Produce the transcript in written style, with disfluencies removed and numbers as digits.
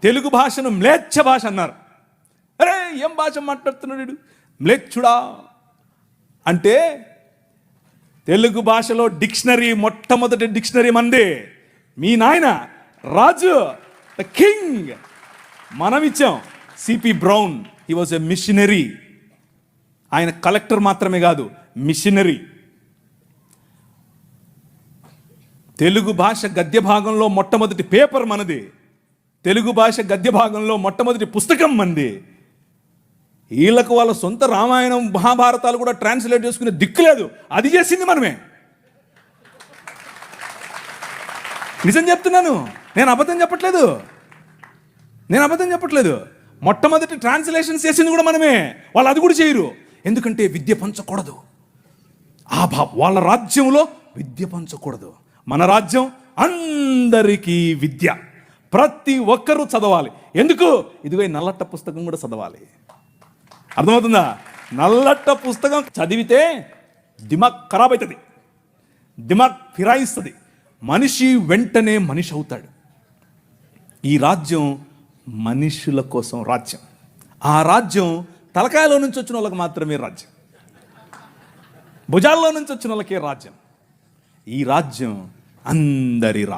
తెలుగు భాషను మ్లేచ్ఛ భాష అన్నారు. అరే ఏం భాష మాట్లాడుతున్నాడు మ్లేచ్ఛుడా అంటే, తెలుగు భాషలో డిక్షనరీ, మొట్టమొదటి డిక్షనరీ మంది మీ నాయన రాజు, ద కింగ్. మనం ఇచ్చాం. CP brown, he was a machinery. ఆయన కలెక్టర్ మాత్రమే కాదు, మిషనరీ. తెలుగు భాష గద్య భాగంలో మొట్టమొదటి పేపర్ మనది. తెలుగు భాష గద్య భాగంలో మొట్టమొదటి పుస్తకం మనది. వీళ్ళకు వాళ్ళ సొంత రామాయణం మహాభారతాలు కూడా ట్రాన్స్లేట్ చేసుకునే దిక్కు లేదు. అది చేసింది మనమే. నిజం చెప్తున్నాను, నేను అబద్ధం చెప్పట్లేదు. మొట్టమొదటి ట్రాన్స్లేషన్స్ చేసింది కూడా మనమే. వాళ్ళు అది కూడా చేయరు. ఎందుకంటే విద్య పంచకూడదు. వాళ్ళ రాజ్యంలో విద్య పంచకూడదు. మన రాజ్యం అందరికీ విద్య, ప్రతి ఒక్కరూ చదవాలి. ఎందుకు? ఇదిగో నల్లట్ట పుస్తకం కూడా చదవాలి. అర్థమవుతుందా? నల్లట్ట పుస్తకం చదివితే దిమాగ్ ఖరాబ్ అవుతుంది, దిమాగ్ ఫిరాయిస్తుంది, మనిషి వెంటనే మనిషి అవుతాడు. ఈ రాజ్యం మనుషుల కోసం రాజ్యం. ఆ రాజ్యం తలకాయలో నుంచి వచ్చిన వాళ్ళకి మాత్రమే రాజ్యం, భుజాల్లో నుంచి వచ్చిన వాళ్ళకే రాజ్యం. ఈ రాజ్యం అందరి రాజ్యం.